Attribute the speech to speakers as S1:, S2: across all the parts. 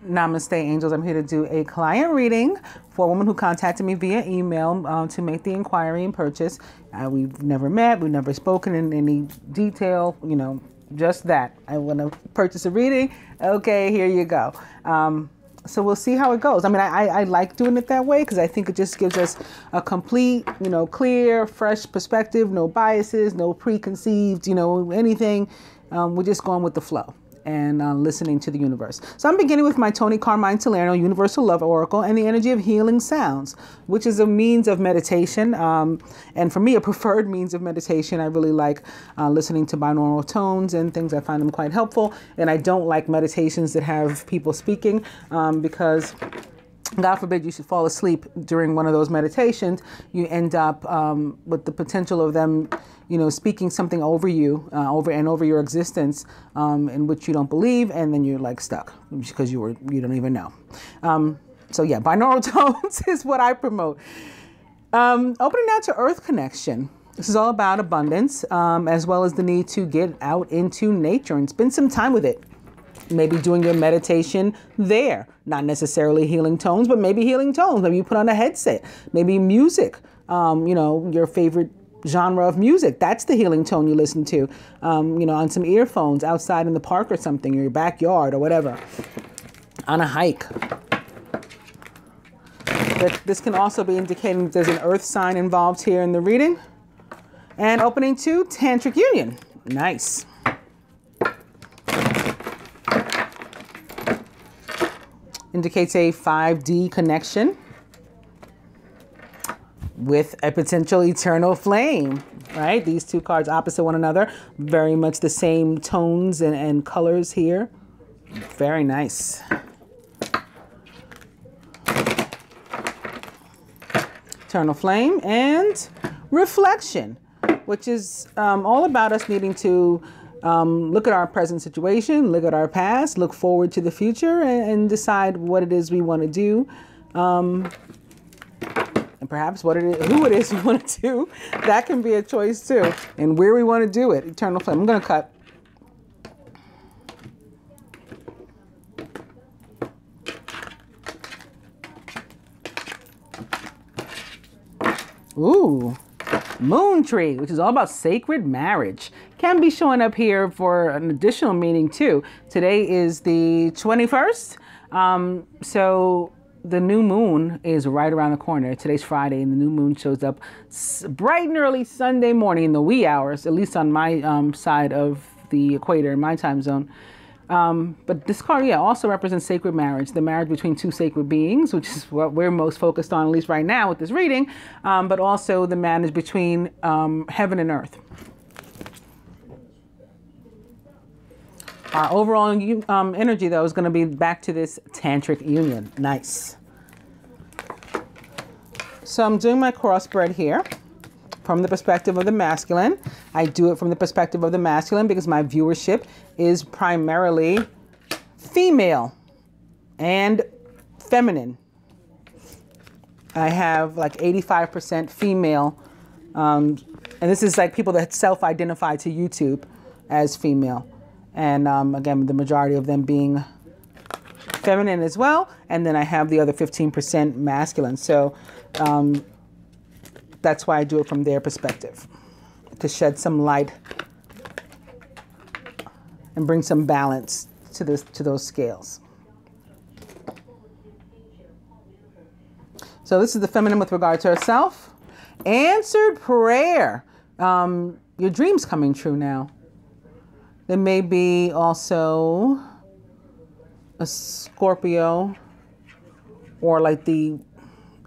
S1: Namaste, angels. I'm here to do a client reading for a woman who contacted me via email to make the inquiry and purchase. We've never met. We've never spoken in any detail, you know, just that. I want to purchase a reading. Okay, here you go. So we'll see how it goes. I mean, I like doing it that way because I think it just gives us a complete, you know, clear, fresh perspective, no biases, no preconceived, you know, anything. We're just going with the flow and listening to the universe. So I'm beginning with my Tony Carmine Salerno Universal Love Oracle and the energy of healing sounds, which is a means of meditation. And for me, a preferred means of meditation. I really like listening to binaural tones and things. I find them quite helpful. And I don't like meditations that have people speaking because God forbid you should fall asleep during one of those meditations. You end up with the potential of them, you know, speaking something over you, over your existence, in which you don't believe, and then you're like stuck because you don't even know. So yeah, binaural tones is what I promote. Opening now to Earth connection. This is all about abundance, as well as the need to get out into nature and spend some time with it. Maybe doing your meditation there, not necessarily healing tones, but maybe healing tones. Maybe you put on a headset, maybe music, you know, your favorite genre of music. That's the healing tone you listen to, you know, on some earphones outside in the park or something, or your backyard or whatever, on a hike. But this can also be indicating there's an earth sign involved here in the reading. And opening to Tantric Union. Nice. Indicates a 5D connection with a potential eternal flame, right? These two cards opposite one another, very much the same tones and colors here. Very nice. Eternal flame and reflection, which is all about us needing to look at our present situation, look at our past, look forward to the future, and decide what it is we want to do, and perhaps who it is we want to do. That can be a choice too, and where we want to do it. Eternal flame. I'm going to cut. Ooh. Moon tree, which is all about sacred marriage, can be showing up here for an additional meaning too. Today is the 21st. So the new moon is right around the corner. Today's Friday, and the new moon shows up bright and early Sunday morning in the wee hours, at least on my side of the equator in my time zone. But this card, yeah, also represents sacred marriage, the marriage between two sacred beings, which is what we're most focused on, at least right now with this reading, but also the marriage between heaven and earth. Our overall energy, though, is going to be back to this tantric union. Nice. So I'm doing my crossbred here from the perspective of the masculine. I do it from the perspective of the masculine because my viewership is primarily female and feminine. I have like 85% female. And this is like people that self-identify to YouTube as female. And again, the majority of them being feminine as well. And then I have the other 15% masculine. So that's why I do it from their perspective, to shed some light and bring some balance to those scales. So this is the feminine with regard to herself. Answered prayer. Your dreams coming true now. There may be also a Scorpio, or like the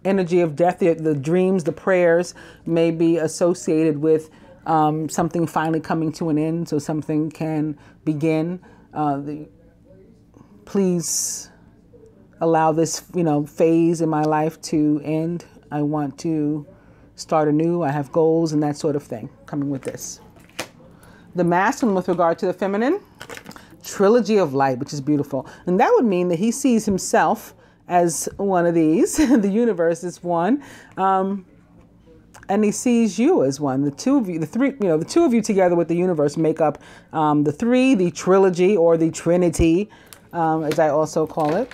S1: energy of death, the dreams, the prayers may be associated with something finally coming to an end, so something can begin. Please allow this, phase in my life to end. I want to start anew. I have goals and that sort of thing coming with this. The masculine with regard to the feminine, trilogy of light, which is beautiful. And that would mean that he sees himself as one of these. The universe is one. And he sees you as one. The two of you, the two of you together with the universe make up the three, the trilogy, or the trinity, as I also call it.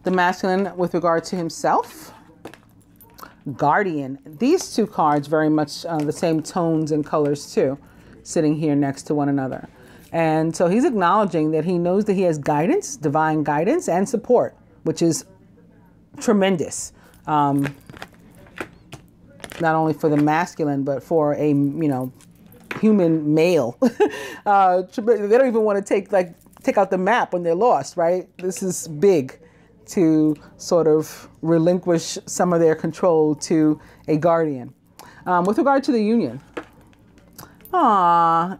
S1: The masculine with regard to himself. Guardian. These two cards very much the same tones and colors too, sitting here next to one another. And so he's acknowledging that he knows that he has guidance, divine guidance and support, which is tremendous. Not only for the masculine, but for a, human male. They don't even want to take out the map when they're lost, right? This is big to sort of relinquish some of their control to a guardian. With regard to the union,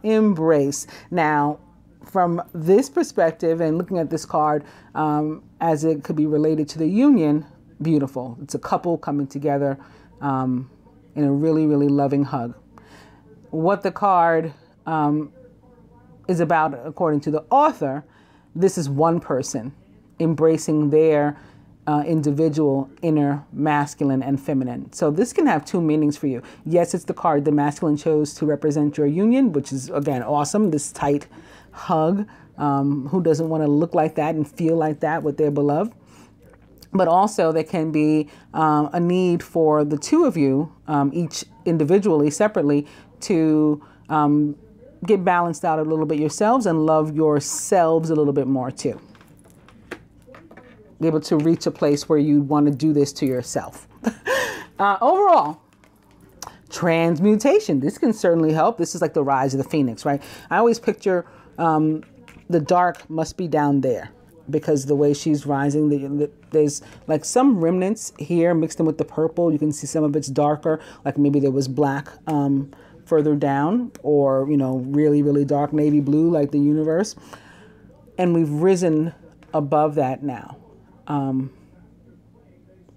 S1: embrace. Now, from this perspective and looking at this card as it could be related to the union, beautiful. It's a couple coming together in a really, really loving hug. What the card is about, according to the author, this is one person embracing their individual inner masculine and feminine. So this can have two meanings for you. Yes, it's the card the masculine chose to represent your union, which is, again, awesome. This tight hug. Who doesn't want to look like that and feel like that with their beloved? But also there can be a need for the two of you, each individually, separately, to get balanced out a little bit yourselves and love yourselves a little bit more too. Be able to reach a place where you want to do this to yourself. Overall, transmutation. This can certainly help. This is like the rise of the phoenix, right? I always picture the dark must be down there, because the way she's rising, there's like some remnants here mixed in with the purple. You can see some of it's darker, like maybe there was black further down, or, really, really dark navy blue, like the universe. And we've risen above that now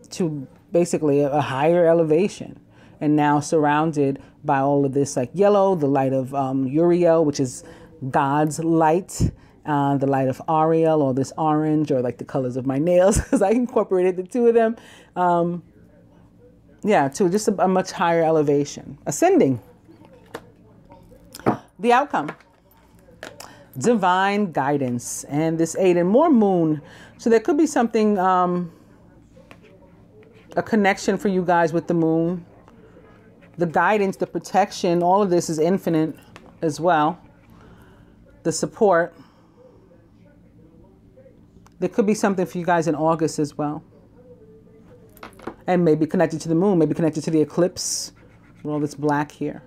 S1: to basically a higher elevation, and now surrounded by all of this like yellow, the light of Uriel, which is God's light. The light of Ariel, or this orange, or like the colors of my nails, because I incorporated the two of them. To just a much higher elevation. Ascending. The outcome. Divine guidance. And this 8 and more moon. So there could be something, a connection for you guys with the moon. The guidance, the protection, all of this is infinite as well. The support. There could be something for you guys in August as well. And maybe connected to the moon, maybe connected to the eclipse. All this black here.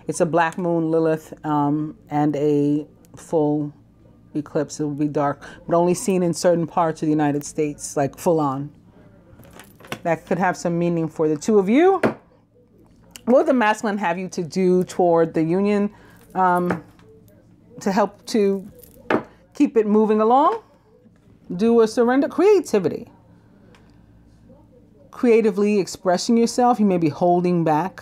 S1: It's a black moon, Lilith, and a full eclipse. It will be dark, but only seen in certain parts of the United States, like full on. That could have some meaning for the two of you. What would the masculine have you to do toward the union to help to keep it moving along? Do a surrender. Creativity. Creatively expressing yourself. You may be holding back.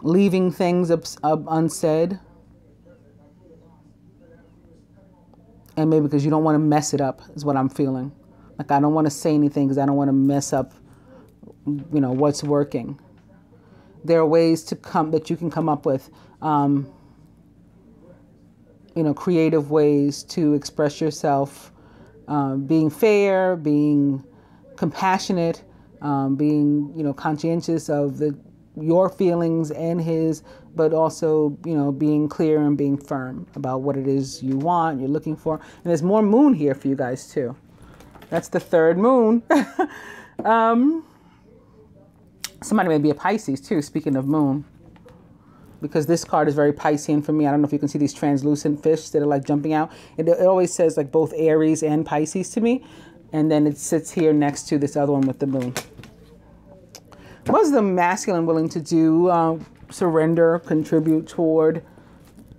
S1: Leaving things unsaid. And maybe because you don't want to mess it up is what I'm feeling. Like, I don't want to say anything because I don't want to mess up, what's working. There are ways that you can come up with, creative ways to express yourself, being fair, being compassionate, being, conscientious of your feelings and his, but also, being clear and being firm about what it is you want, you're looking for. And there's more moon here for you guys too. That's the third moon. Somebody may be a Pisces too, speaking of moon, because this card is very Piscean for me. I don't know if you can see these translucent fish that are like jumping out. It always says like both Aries and Pisces to me. And then it sits here next to this other one with the moon. What is the masculine willing to do? Surrender, contribute toward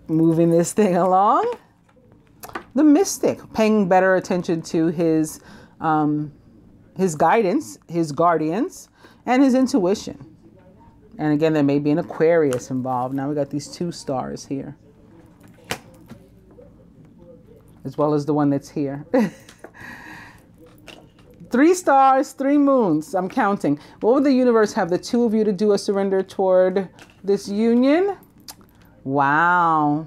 S1: moving this thing along? The mystic, paying better attention to his guidance, his guardians, and his intuition. And again, there may be an Aquarius involved. Now we got these 2 stars here, as well as the one that's here. 3 stars, 3 moons. I'm counting. What would the universe have the two of you to do a surrender toward this union? Wow.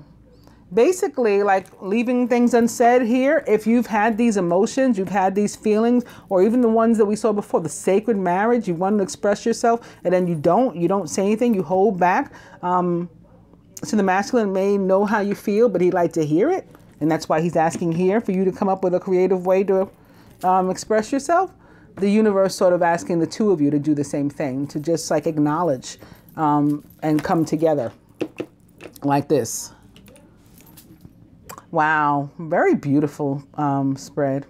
S1: basically like leaving things unsaid here. If you've had these emotions, you've had these feelings, or even the ones that we saw before, the sacred marriage, you want to express yourself and then you don't say anything, you hold back. So the masculine may know how you feel, but he'd like to hear it. And that's why he's asking here for you to come up with a creative way to express yourself. The universe sort of asking the two of you to do the same thing, to just like acknowledge and come together like this. Wow, very beautiful spread.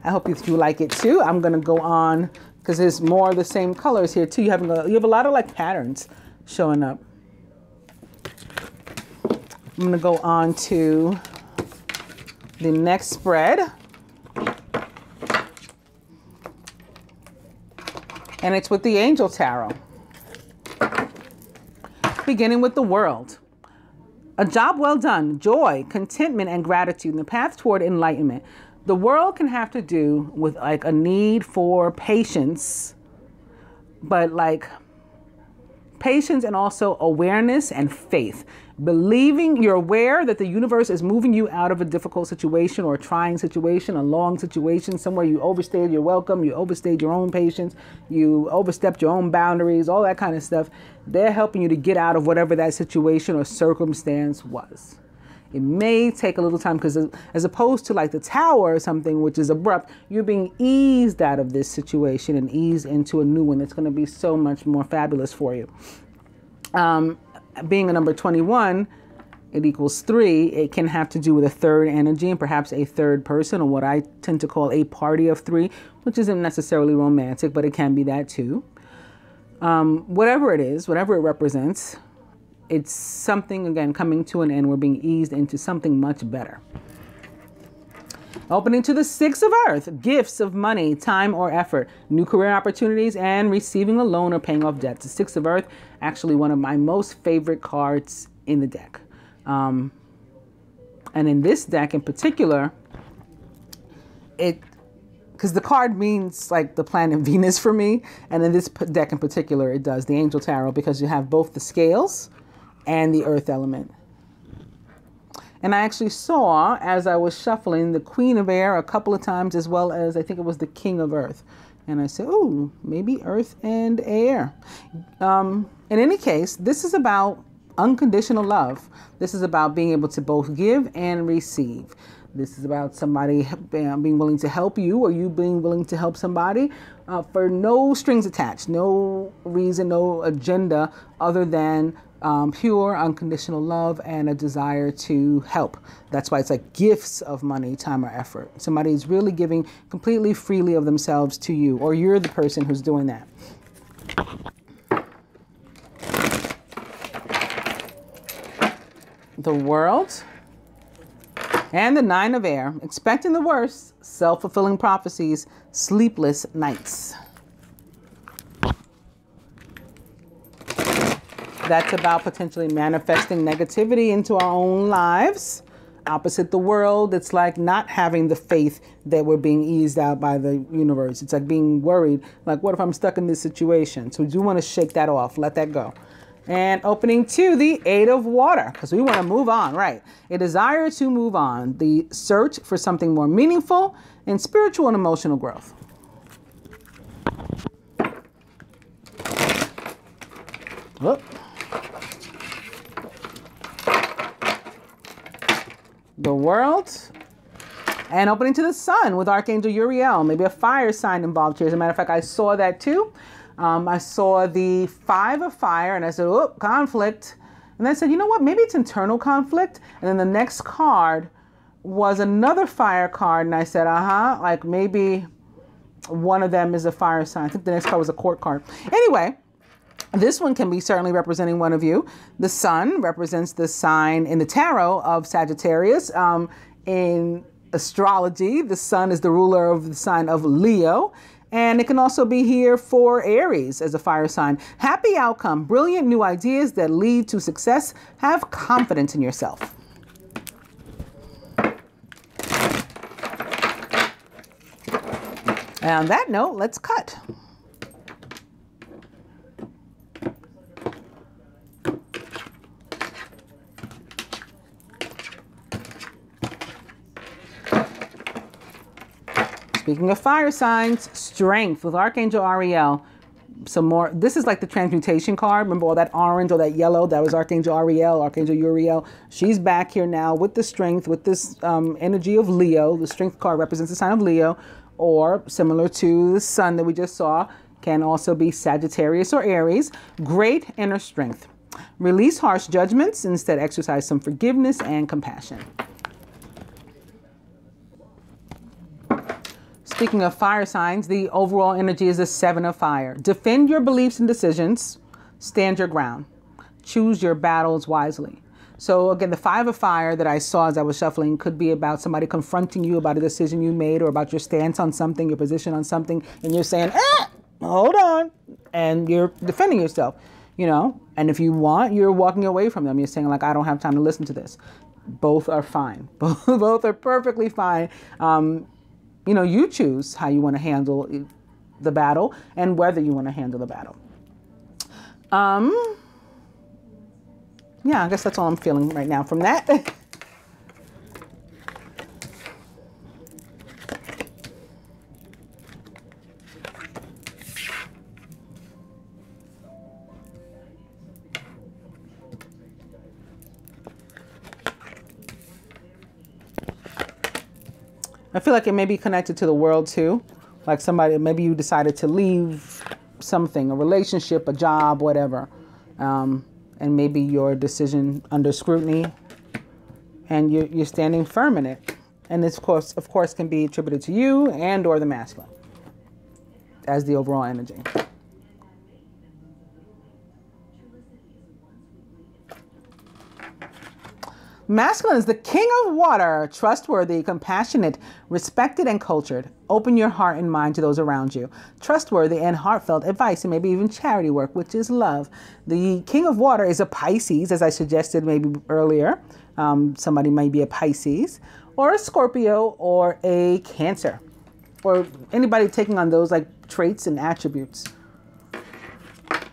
S1: I hope you like it too. I'm gonna go on because there's more of the same colors here too. You have a lot of like patterns showing up. I'm gonna go on to the next spread. And it's with the Angel Tarot. Beginning with the World. A job well done, joy, contentment, and gratitude in the path toward enlightenment. The world can have to do with like a need for patience, but like patience and also awareness and faith. Believing you're aware that the universe is moving you out of a difficult situation or a trying situation, a long situation, somewhere you overstayed your welcome, you overstayed your own patience, you overstepped your own boundaries, all that kind of stuff. They're helping you to get out of whatever that situation or circumstance was. It may take a little time because as opposed to like the Tower or something, which is abrupt, you're being eased out of this situation and eased into a new one that's going to be so much more fabulous for you. Being a number 21, it equals 3. It can have to do with a third energy and perhaps a third person, or what I tend to call a party of 3, which isn't necessarily romantic, but it can be that too. Whatever it is, whatever it represents, it's something, again, coming to an end. We're being eased into something much better. Opening to the 6 of Earth, gifts of money, time, or effort, new career opportunities, and receiving a loan or paying off debts. The 6 of Earth, actually one of my most favorite cards in the deck. And in this deck in particular, because the card means like the planet Venus for me, and in this deck in particular, it does, the Angel Tarot, because you have both the scales and the earth element. And I actually saw, as I was shuffling, the Queen of Air a couple of times, as well as I think it was the King of Earth. And I said, oh, maybe earth and air. In any case, this is about unconditional love. This is about being able to both give and receive. This is about somebody being willing to help you, or you being willing to help somebody for no strings attached, no reason, no agenda other than pure unconditional love and a desire to help. That's why it's like gifts of money, time, or effort. Somebody's really giving completely freely of themselves to you, or you're the person who's doing that. The World and the 9 of Air, expecting the worst, self-fulfilling prophecies, sleepless nights. That's about potentially manifesting negativity into our own lives. Opposite the World, it's like not having the faith that we're being eased out by the universe. It's like being worried, like, what if I'm stuck in this situation? So we do want to shake that off, let that go. And opening to the 8 of Water, because we want to move on, right? A desire to move on, the search for something more meaningful and spiritual and emotional growth. Whoop. The World, and opening to the Sun with Archangel Uriel. Maybe a fire sign involved here. As a matter of fact, I saw that too. I saw the 5 of Fire, and I said, oh, conflict. And I said, you know what? Maybe it's internal conflict. And then the next card was another fire card, and I said, like maybe one of them is a fire sign. I think the next card was a court card. Anyway, this one can be certainly representing one of you. The Sun represents the sign in the tarot of Sagittarius. In astrology, the Sun is the ruler of the sign of Leo. And it can also be here for Aries as a fire sign. Happy outcome, brilliant new ideas that lead to success. Have confidence in yourself. And on that note, let's cut. Speaking of fire signs, strength with Archangel Ariel. Some more. This is like the transmutation card. Remember all that orange or that yellow? That was Archangel Ariel, Archangel Uriel. She's back here now with the strength, with this energy of Leo. The strength card represents the sign of Leo, or similar to the sun that we just saw, can also be Sagittarius or Aries. Great inner strength. Release harsh judgments. Instead, exercise some forgiveness and compassion. Speaking of fire signs, the overall energy is the 7 of fire. Defend your beliefs and decisions. Stand your ground. Choose your battles wisely. So again, the 5 of fire that I saw as I was shuffling could be about somebody confronting you about a decision you made, or about your stance on something, your position on something, and you're saying, hold on, and you're defending yourself, you know. And if you want, you're walking away from them. You're saying, like, I don't have time to listen to this. Both are fine. Both are perfectly fine. You know, you choose how you want to handle the battle and whether you want to handle the battle. Yeah, I guess that's all I'm feeling right now from that. I feel like it may be connected to the world too. Like somebody, maybe you decided to leave something, a relationship, a job, whatever. And maybe your decision under scrutiny, and you're standing firm in it. And this, of course, can be attributed to you and or the masculine as the overall energy. Masculine is the king of water, trustworthy, compassionate, respected, and cultured. Open your heart and mind to those around you. Trustworthy and heartfelt advice, and maybe even charity work, which is love. The king of water is a Pisces, as I suggested maybe earlier. Somebody might be a Pisces, or a Scorpio, or a Cancer, or anybody taking on those like traits and attributes.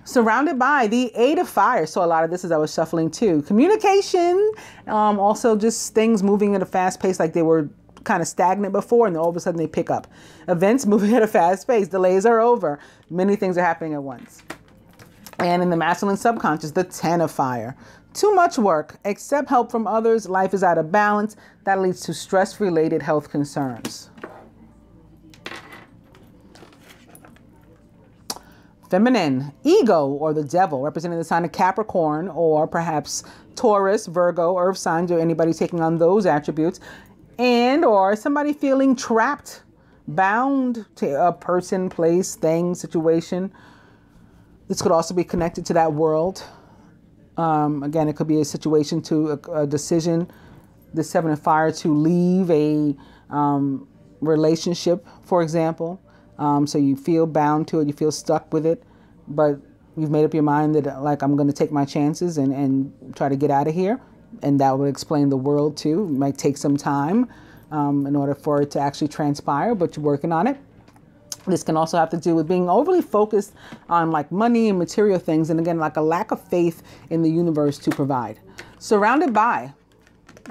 S1: Surrounded by the 8 of fire. So a lot of this as I was shuffling too. Communication, also just things moving at a fast pace, like they were kind of stagnant before, and then all of a sudden they pick up. Events moving at a fast pace. Delays are over. Many things are happening at once. And in the masculine subconscious, the 10 of fire. Too much work. Accept help from others. Life is out of balance. That leads to stress-related health concerns. Feminine, ego, or the devil, representing the sign of Capricorn, or perhaps Taurus, Virgo, earth signs, or anybody taking on those attributes. And or somebody feeling trapped, bound to a person, place, thing, situation. This could also be connected to that world. Again, it could be a situation to a decision, the 7 of fire, to leave a relationship, for example. So you feel bound to it, you feel stuck with it, but you've made up your mind that, like, I'm going to take my chances and try to get out of here. And that would explain the world too. It might take some time in order for it to actually transpire, but you're working on it. This can also have to do with being overly focused on like money and material things. And again, like a lack of faith in the universe to provide. Surrounded by,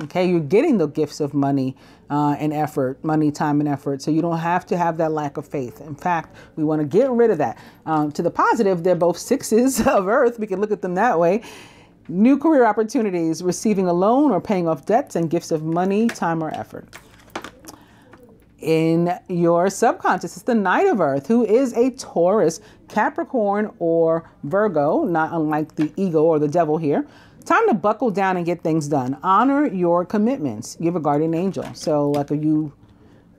S1: okay, you're getting the gifts of money and effort, money, time, and effort. So you don't have to have that lack of faith. In fact, we want to get rid of that. To the positive, they're both 6s of earth. We can look at them that way. New career opportunities, receiving a loan or paying off debts, and gifts of money, time, or effort. In your subconscious, it's the Knight of Earth, who is a Taurus, Capricorn, or Virgo, not unlike the ego or the devil here. Time to buckle down and get things done. Honor your commitments. You have a guardian angel. So like, are you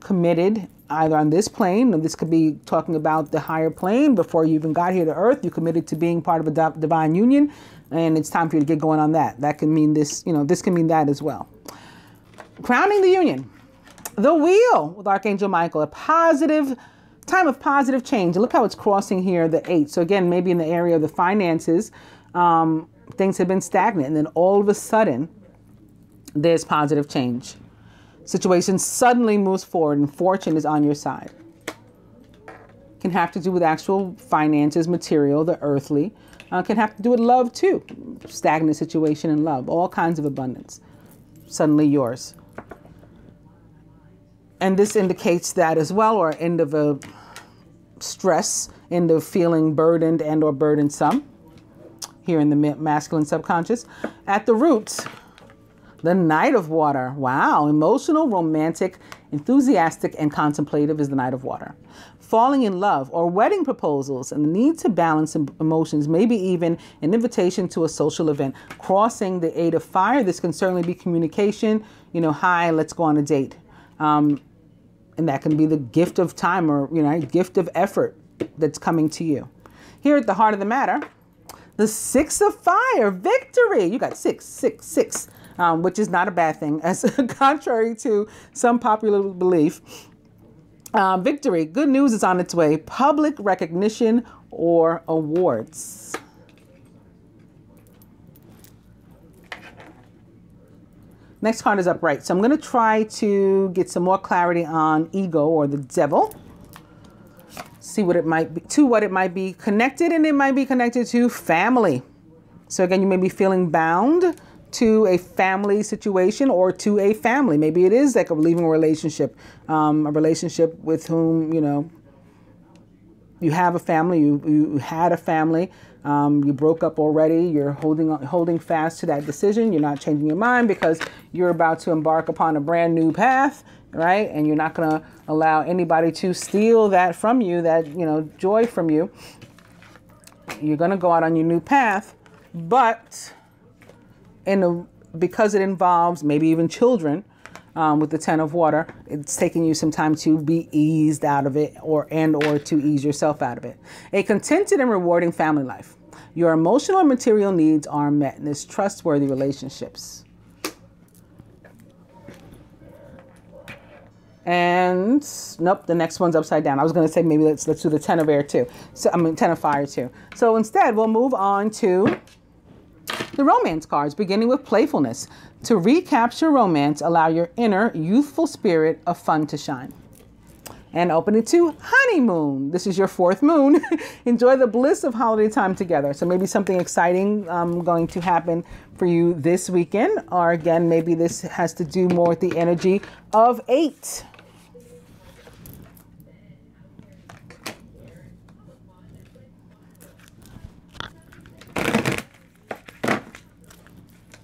S1: committed either on this plane, or this could be talking about the higher plane before you even got here to earth? You committed to being part of a divine union, and it's time for you to get going on that. That can mean this, this can mean that as well. Crowning the union. The wheel with Archangel Michael, a positive time of positive change. And look how it's crossing here, the 8. So again, maybe in the area of the finances, things have been stagnant, and then all of a sudden there's positive change. Situation suddenly moves forward and fortune is on your side. Can have to do with actual finances, material, the earthly. Can have to do with love too. Stagnant situation in love, all kinds of abundance. Suddenly yours. And this indicates that as well, or end of a stress, end of feeling burdened and or burdensome here in the masculine subconscious. At the roots, the Knight of Water. Wow. Emotional, romantic, enthusiastic, and contemplative is the Knight of Water. Falling in love or wedding proposals and the need to balance emotions, maybe even an invitation to a social event. Crossing the Eight of Fire. This can certainly be communication. You know, hi, let's go on a date. And that can be the gift of time or, you know, gift of effort that's coming to you. Here at the heart of the matter, the Six of Fire, victory. You got 6, 6, 6, which is not a bad thing, as contrary to some popular belief. Victory, good news is on its way. Public recognition or awards. Next card is upright. So I'm going to try to get some more clarity on ego or the devil. See what it might be, to what it might be connected, and it might be connected to family. So again, you may be feeling bound to a family situation or to a family. Maybe it is like leaving a relationship with whom, you know, you have a family, you had a family, you broke up already, you're holding fast to that decision, you're not changing your mind because you're about to embark upon a brand new path, right? And you're not going to allow anybody to steal that from you, that, you know, joy from you. You're going to go out on your new path, but because it involves maybe even children, with the Ten of Water, it's taking you some time to be eased out of it or to ease yourself out of it. A contented and rewarding family life. Your emotional and material needs are met in this trustworthy relationships. And nope, the next one's upside down. I was going to say maybe let's do the Ten of Air too. So Ten of Fire too. So instead, we'll move on to the romance cards, beginning with playfulness. To recapture romance, allow your inner youthful spirit of fun to shine. And open it to honeymoon. This is your 4th moon. Enjoy the bliss of holiday time together. So maybe something exciting going to happen for you this weekend. Or again, maybe this has to do more with the energy of 8.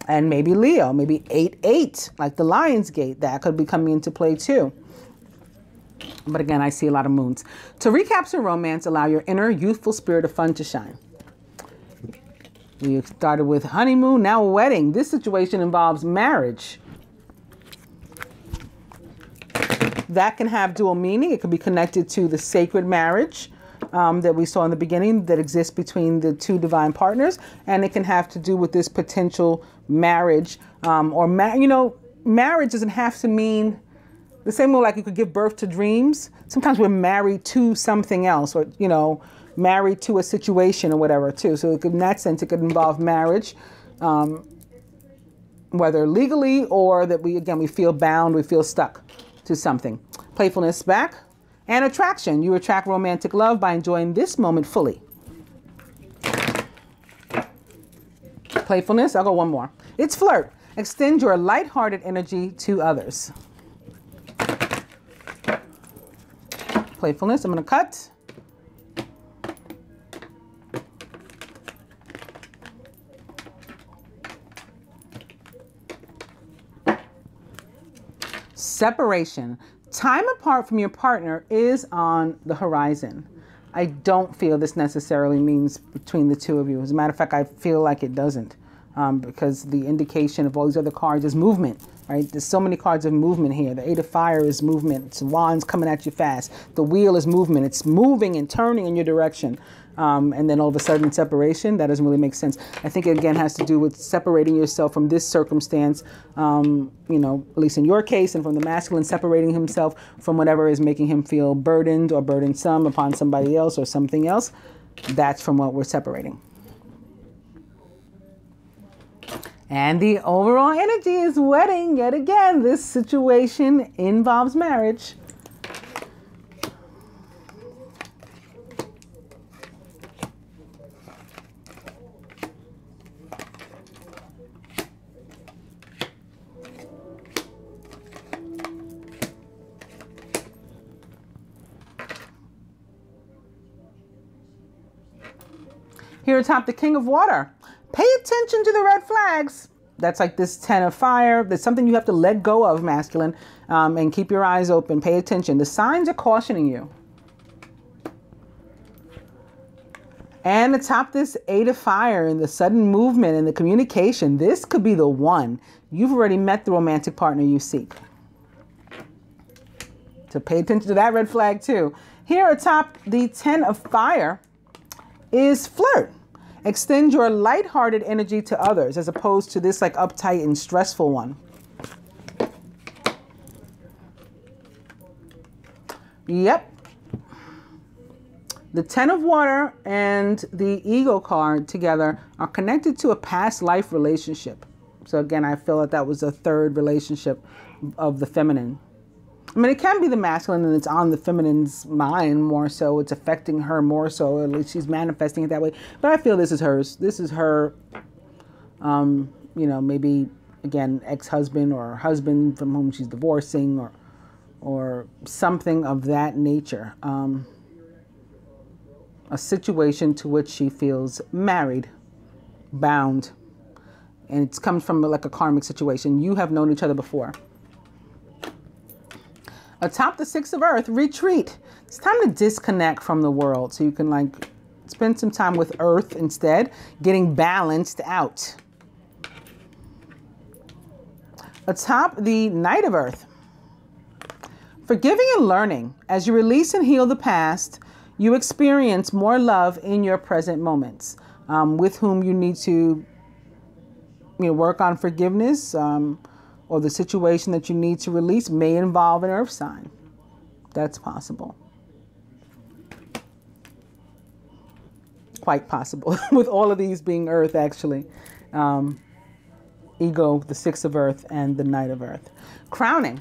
S1: And maybe Leo, maybe 8-8, like the Lion's Gate. That could be coming into play too. But again, I see a lot of moons. To recapture romance, allow your inner youthful spirit of fun to shine. We started with honeymoon, now a wedding. This situation involves marriage. That can have dual meaning. It could be connected to the sacred marriage that we saw in the beginning that exists between the two divine partners. And it can have to do with this potential marriage marriage doesn't have to mean the same way like you could give birth to dreams. Sometimes we're married to something else, or, you know, married to a situation or whatever too. So it could, in that sense, it could involve marriage, whether legally or that we feel bound, we feel stuck to something. Playfulness back. And attraction. You attract romantic love by enjoying this moment fully. Playfulness. I'll go one more. It's flirt. Extend your lighthearted energy to others. Playfulness. I'm going to cut. Separation. Time apart from your partner is on the horizon. I don't feel this necessarily means between the two of you. As a matter of fact, I feel like it doesn't, because the indication of all these other cards is movement, right? There's so many cards of movement here. The Eight of Fire is movement. It's wands coming at you fast. The Wheel is movement. It's moving and turning in your direction. And then all of a sudden separation, that doesn't really make sense. I think it again has to do with separating yourself from this circumstance, you know, at least in your case, and from the masculine separating himself from whatever is making him feel burdened or burdensome upon somebody else or something else. That's from what we're separating. And the overall energy is wedding. Yet again, this situation involves marriage. Here atop the King of Water, pay attention to the red flags. That's like this 10 of fire. There's something you have to let go of, masculine, and keep your eyes open. Pay attention. The signs are cautioning you. And atop this 8 of fire and the sudden movement and the communication, this could be the one. You've already met the romantic partner you seek. So pay attention to that red flag too. Here atop the 10 of fire is flirt. Extend your lighthearted energy to others as opposed to this like uptight and stressful one. Yep. The 10 of water and the ego card together are connected to a past life relationship. So again, I feel that that was a third relationship of the feminine. I mean, it can be the masculine and it's on the feminine's mind more so. It's affecting her more so. At least she's manifesting it that way. But I feel this is hers. This is her, you know, maybe, again, ex-husband or husband from whom she's divorcing or something of that nature. A situation to which she feels married, bound. And it's come from like a karmic situation. You have known each other before. Atop the 6 of earth, retreat. It's time to disconnect from the world so you can like spend some time with earth instead, getting balanced out. Atop the Knight of Earth, forgiving and learning. As you release and heal the past, you experience more love in your present moments, with whom you need to work on forgiveness, or the situation that you need to release may involve an earth sign. That's possible. Quite possible with all of these being earth, actually. Ego, the 6 of earth, and the Knight of Earth. Crowning.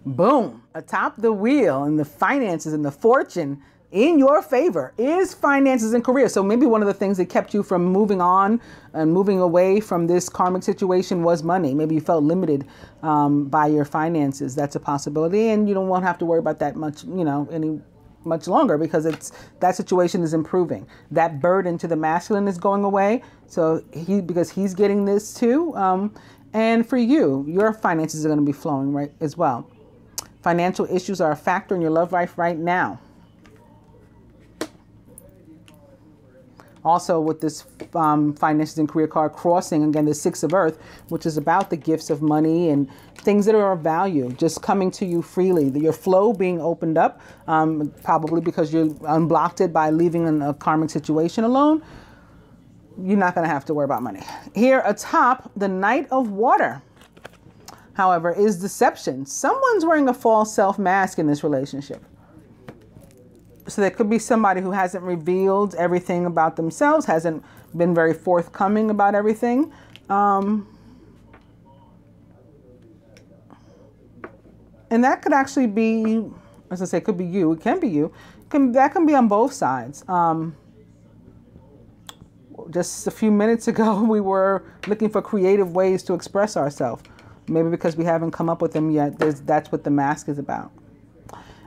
S1: Boom. Atop the wheel and the finances and the fortune in your favor is finances and career. So maybe one of the things that kept you from moving on and moving away from this karmic situation was money. Maybe you felt limited by your finances. That's a possibility. And you won't have to worry about that much, any much longer because that situation is improving. That burden to the masculine is going away. So because he's getting this too. And for you, your finances are going to be flowing right as well. Financial issues are a factor in your love life right now. Also with this finances and career card crossing, again, the 6 of earth, which is about the gifts of money and things that are of value, just coming to you freely. Your flow being opened up, probably because you unblocked it by leaving in a karmic situation alone. You're not going to have to worry about money. Here atop, the Knight of Water, however, is deception. Someone's wearing a false self mask in this relationship. So there could be somebody who hasn't revealed everything about themselves, hasn't been very forthcoming about everything. And that could actually be, as I say, it could be you. It can be you. That can be on both sides. Just a few minutes ago, we were looking for creative ways to express ourselves. Maybe because we haven't come up with them yet. That's what the mask is about.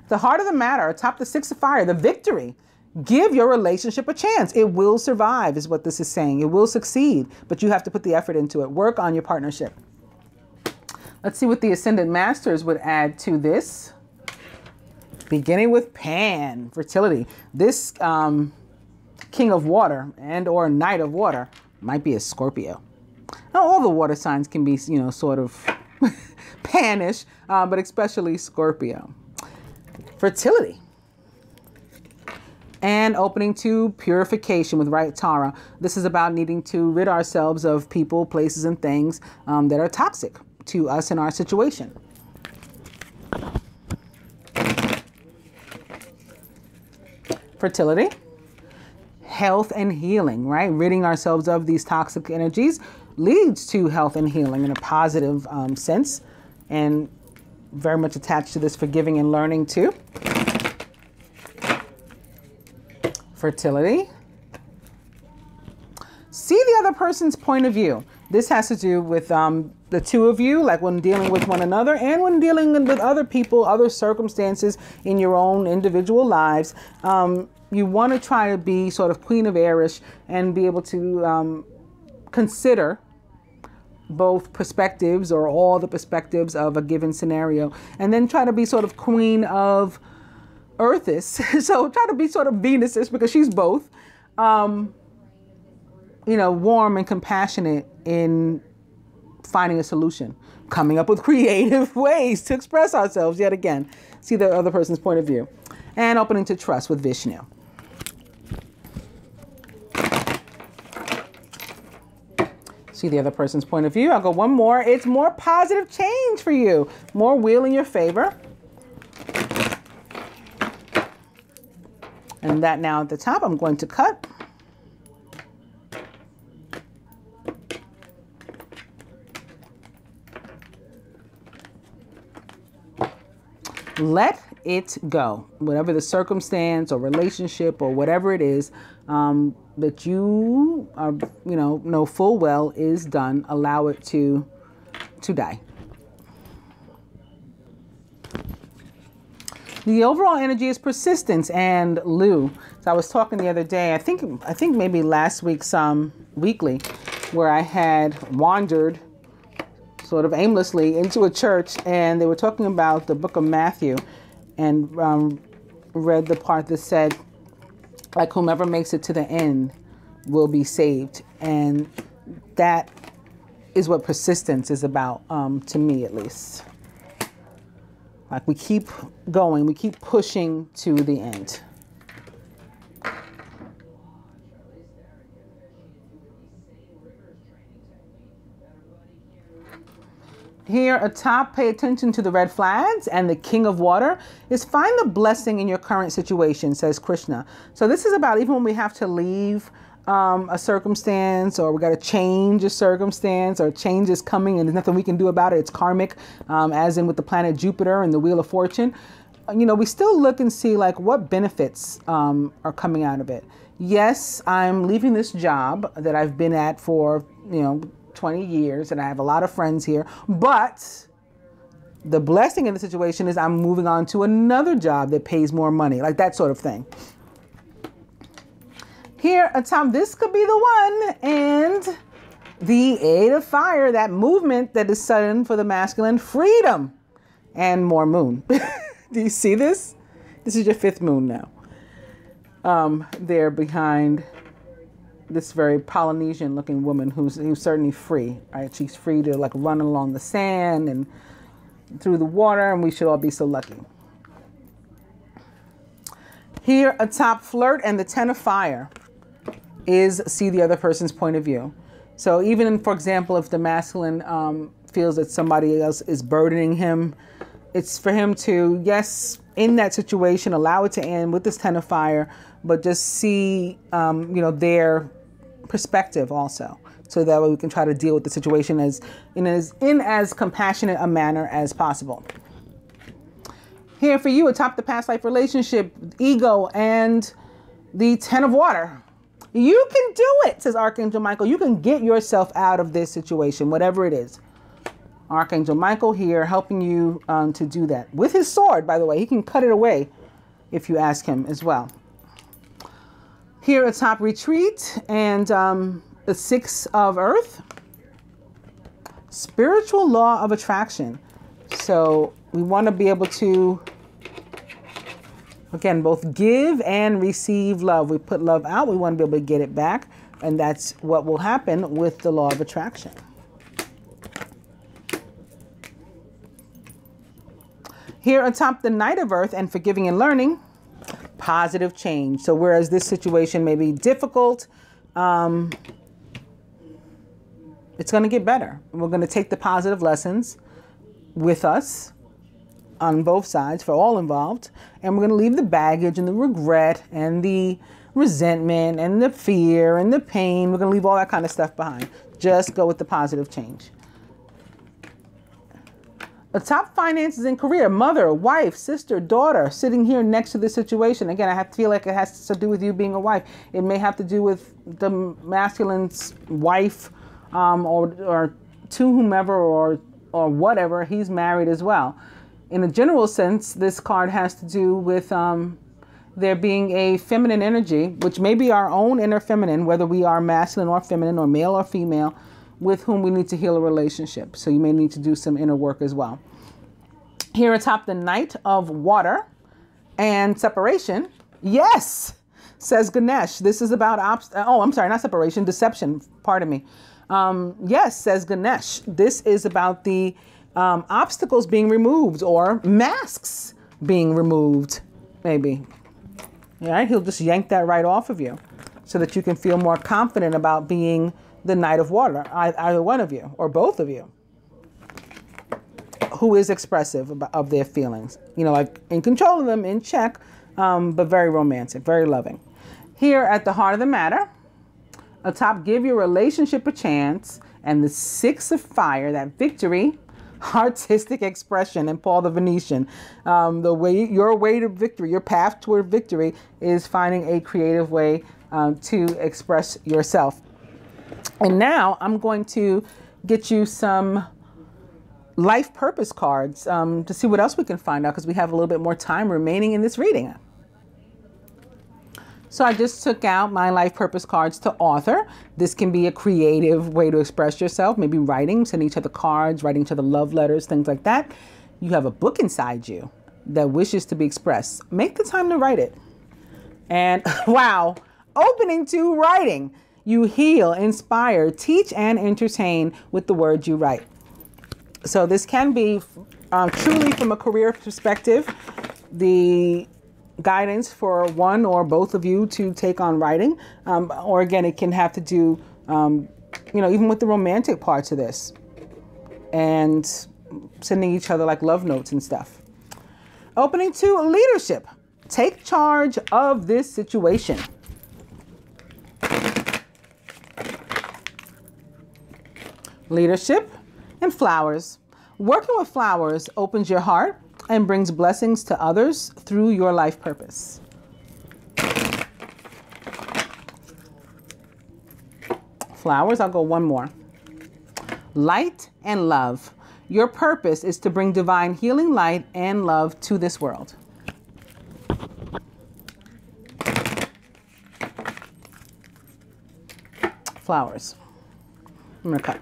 S1: The heart of the matter, atop the 6 of fire, the victory. Give your relationship a chance. It will survive is what this is saying. It will succeed, but you have to put the effort into it. Work on your partnership. Let's see what the Ascended Masters would add to this. Beginning with Pan, fertility. This King of Water and or Knight of Water might be a Scorpio. Now, all the water signs can be, sort of Panish, but especially Scorpio. Fertility. And opening to purification with right Torah. This is about needing to rid ourselves of people, places, and things that are toxic to us in our situation. Fertility. Health and healing, right? Ridding ourselves of these toxic energies leads to health and healing in a positive sense. And very much attached to this forgiving and learning too. Fertility. See the other person's point of view. This has to do with the the two of you, like when dealing with one another and when dealing with other people, other circumstances in your own individual lives. You want to try to be sort of queen of airish and be able to consider both perspectives or all the perspectives of a given scenario, and then try to be sort of queen of earthis. So try to be sort of Venusish, because she's both, warm and compassionate in finding a solution, coming up with creative ways to express ourselves yet again, see the other person's point of view, and opening to trust with Vishnu. See the other person's point of view. I'll go one more. It's more positive change for you. More wheel in your favor. And that now at the top, I'm going to cut. Let it go. Whatever the circumstance or relationship or whatever it is, that you are, know full well is done. Allow it to die. The overall energy is persistence and Lu. So I was talking the other day, I think maybe last week, weekly, where I had wandered sort of aimlessly into a church, and they were talking about the book of Matthew, and read the part that said, like, whomever makes it to the end will be saved. And that is what persistence is about, to me at least. Like, we keep going, we keep pushing to the end. Here atop, pay attention to the red flags, and the king of water is find the blessing in your current situation, says Krishna. So this is about even when we have to leave a circumstance, or we got to change a circumstance, or change is coming and there's nothing we can do about it. It's karmic, as in with the planet Jupiter and the Wheel of Fortune. We still look and see like what benefits are coming out of it. Yes, I'm leaving this job that I've been at for, 20 years, and I have a lot of friends here, but the blessing in the situation is I'm moving on to another job that pays more money, like that sort of thing. Here atop, this could be the one, and the 8 of fire, that movement that is sudden for the masculine, freedom and more moon. Do you see this? This is your 5th moon now. There behind this very Polynesian looking woman who's certainly free, right? She's free to like run along the sand and through the water, and we should all be so lucky. Here atop, flirt and the 10 of fire is see the other person's point of view. So even, for example, if the masculine feels that somebody else is burdening him, it's for him to, yes, in that situation, allow it to end with this 10 of fire, but just see, their perspective also. So that way we can try to deal with the situation in as compassionate a manner as possible. Here for you, atop the past life relationship, ego, and the 10 of water. You can do it, says Archangel Michael. You can get yourself out of this situation, whatever it is. Archangel Michael here helping you to do that. With his sword, by the way. He can cut it away if you ask him as well. Here atop, retreat and the 6 of earth. Spiritual law of attraction. So we want to be able to, again, both give and receive love. We put love out. We want to be able to get it back. And that's what will happen with the law of attraction. Here atop, the Knight of Earth and forgiving and learning, positive change. So whereas this situation may be difficult, it's going to get better. We're going to take the positive lessons with us on both sides for all involved. And we're going to leave the baggage and the regret and the resentment and the fear and the pain. We're going to leave all that kind of stuff behind. Just go with the positive change. The top finances and career, mother, wife, sister, daughter, sitting here next to this situation. Again, I have to feel like it has to do with you being a wife. It may have to do with the masculine's wife or to whomever or whatever, he's married as well. In a general sense, this card has to do with there being a feminine energy, which may be our own inner feminine, whether we are masculine or feminine or male or female, with whom we need to heal a relationship. So you may need to do some inner work as well. Here atop the Knight of Water and separation. Yes, says Ganesh. This is about not separation, deception. Pardon me. Yes, says Ganesh. This is about the obstacles being removed or masks being removed, maybe. All right, he'll just yank that right off of you so that you can feel more confident about being the Knight of Water, either one of you or both of you, who is expressive of their feelings, like in control of them, in check, but very romantic, very loving. Here at the heart of the matter, atop give your relationship a chance, and the Six of Fire, that victory, artistic expression, and Paul the Venetian. Your way to victory, your path toward victory is finding a creative way to express yourself. And now I'm going to get you some life purpose cards to see what else we can find out, because we have a little bit more time remaining in this reading. So I just took out my life purpose cards to author. This can be a creative way to express yourself, maybe writing, sending each other cards, writing each other love letters, things like that. You have a book inside you that wishes to be expressed. Make the time to write it. And wow, opening to writing. You heal, inspire, teach, and entertain with the words you write. So this can be truly from a career perspective, the guidance for one or both of you to take on writing. Or again, it can have to do, even with the romantic parts of this and sending each other like love notes and stuff. Opening to leadership. Take charge of this situation. Leadership and flowers. Working with flowers opens your heart and brings blessings to others through your life purpose. Flowers, I'll go one more. Light and love. Your purpose is to bring divine healing light and love to this world. Flowers. I'm going to cut.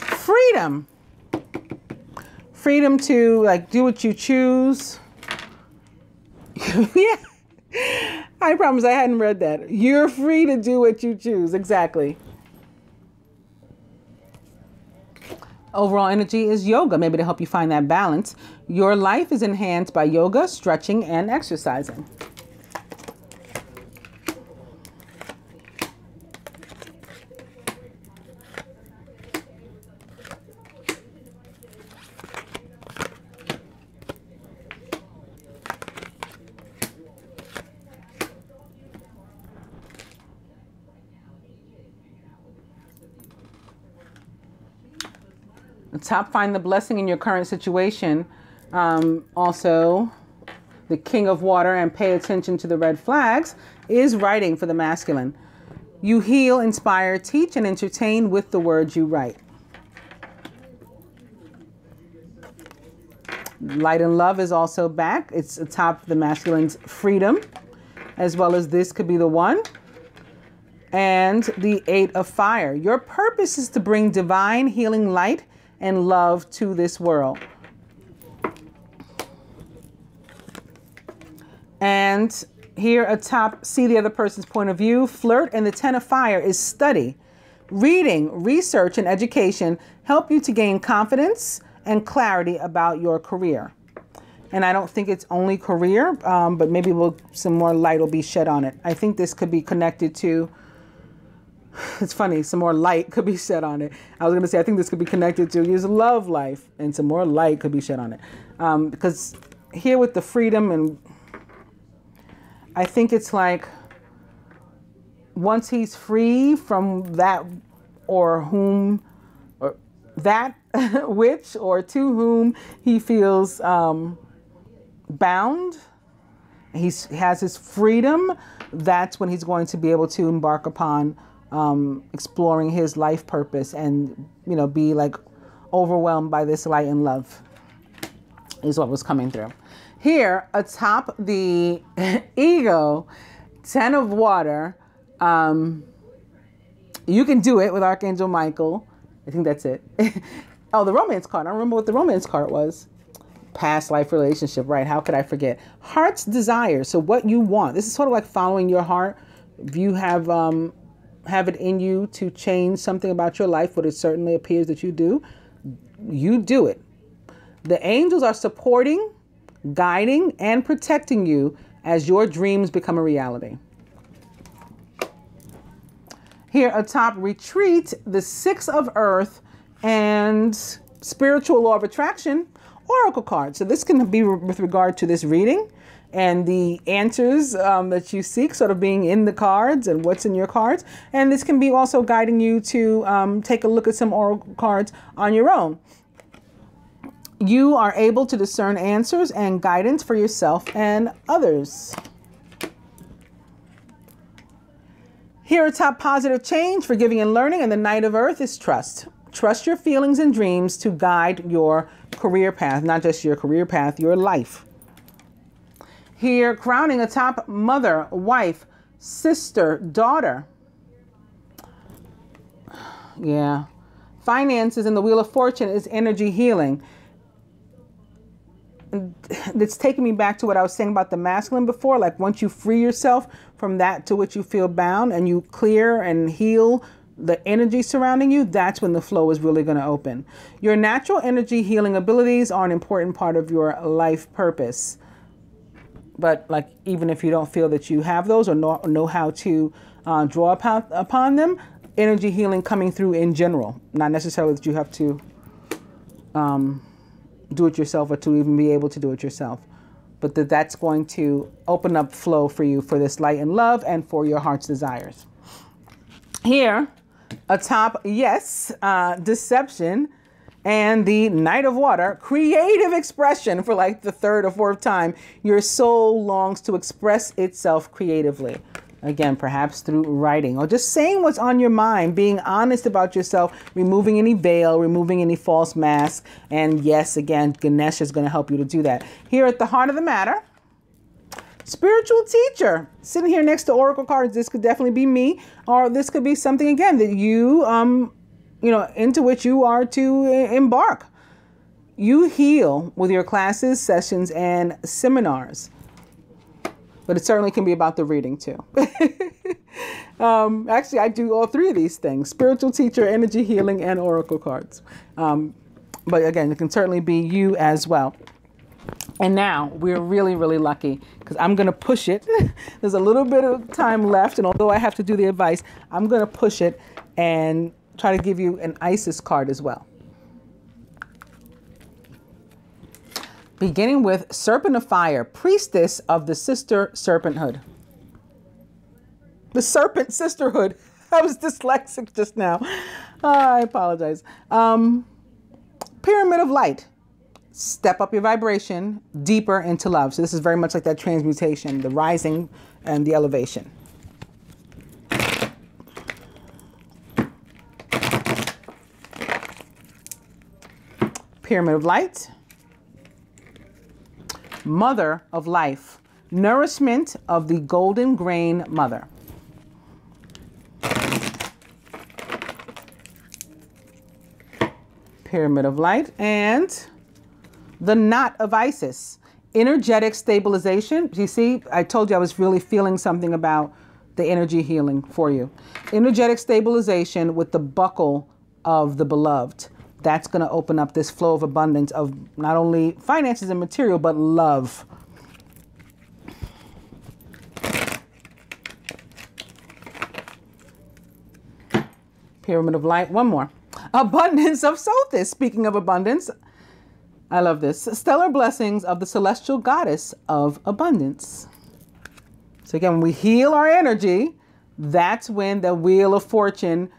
S1: Freedom. Freedom to do what you choose. Yeah. I promise I hadn't read that. You're free to do what you choose. Exactly. Overall energy is yoga, maybe to help you find that balance. Your life is enhanced by yoga, stretching, and exercising. Top, find the blessing in your current situation. Also, the King of Water, and pay attention to the red flags, is writing for the masculine. You heal, inspire, teach, and entertain with the words you write. Light and love is also back. It's atop the masculine's freedom, as well as this could be the one. And the Eight of Fire. Your purpose is to bring divine healing light and love to this world. And here atop, see the other person's point of view. Flirt, and the Ten of Fire is study. Reading, research, and education help you to gain confidence and clarity about your career. And I don't think it's only career, but maybe some more light will be shed on it. I think this could be connected to, it's funny, some more light could be shed on it. I was going to say, I think this could be connected to his love life, and some more light could be shed on it. Because here with the freedom, and I think it's like once he's free from that, or whom, or that which or to whom he feels bound. He has his freedom. That's when he's going to be able to embark upon exploring his life purpose and, you know, be like overwhelmed by this light and love is what was coming through. Here, atop the ego, 10 of water, you can do it with Archangel Michael. I think that's it. Oh, the romance card. I don't remember what the romance card was. Past life relationship, right? How could I forget? Heart's desire. So what you want. This is sort of like following your heart. If you have it in you to change something about your life, what it certainly appears that you do it. The angels are supporting, guiding, and protecting you as your dreams become a reality. Here atop retreat, the 6 of earth and spiritual law of attraction, oracle card. So this can be with regard to this reading and the answers that you seek sort of being in the cards and what's in your cards. And this can be also guiding you to take a look at some oracle cards on your own. You are able to discern answers and guidance for yourself and others. Here atop positive change, forgiving and learning, and the Knight of Earth is trust. Trust your feelings and dreams to guide your career path, not just your career path, your life. Here, crowning atop mother, wife, sister, daughter. Yeah. Finances and the Wheel of Fortune is energy healing. It's taking me back to what I was saying about the masculine before. Like once you free yourself from that to which you feel bound and you clear and heal the energy surrounding you, that's when the flow is really going to open. Your natural energy healing abilities are an important part of your life purpose. But like, even if you don't feel that you have those or know how to draw upon them, energy healing coming through in general, not necessarily that you have to do it yourself or to even be able to do it yourself, but that's going to open up flow for you for this light and love and for your heart's desires. Here, atop, yes, deception and the Knight of Water, creative expression for like the 3rd or 4th time. Your soul longs to express itself creatively. Again, perhaps through writing or just saying what's on your mind, being honest about yourself, removing any veil, removing any false mask. And yes, again, Ganesh is going to help you to do that. Here at the heart of the matter, spiritual teacher, sitting here next to oracle cards. This could definitely be me, or this could be something again that you, you know, into which you are to embark. You heal with your classes, sessions, and seminars. But it certainly can be about the reading too. Actually, I do all 3 of these things: spiritual teacher, energy healing, and oracle cards. But again, it can certainly be you as well. And now we're really, really lucky because I'm going to push it. There's a little bit of time left. And although I have to do the advice, I'm going to push it and try to give you an Isis card as well. Beginning with Serpent of Fire, priestess of the sister serpenthood. The serpent sisterhood. I was dyslexic just now. I apologize. Pyramid of light. Step up your vibration deeper into love. So this is very much like that transmutation, the rising and the elevation. Pyramid of light. Mother of life, nourishment of the golden grain mother. Pyramid of light and the knot of Isis, energetic stabilization. You see, I told you I was really feeling something about the energy healing for you. Energetic stabilization with the buckle of the beloved. That's going to open up this flow of abundance of not only finances and material, but love. Pyramid of light. One more. Abundance of Sothis. Speaking of abundance, I love this. Stellar blessings of the celestial goddess of abundance. So again, when we heal our energy, that's when the Wheel of Fortune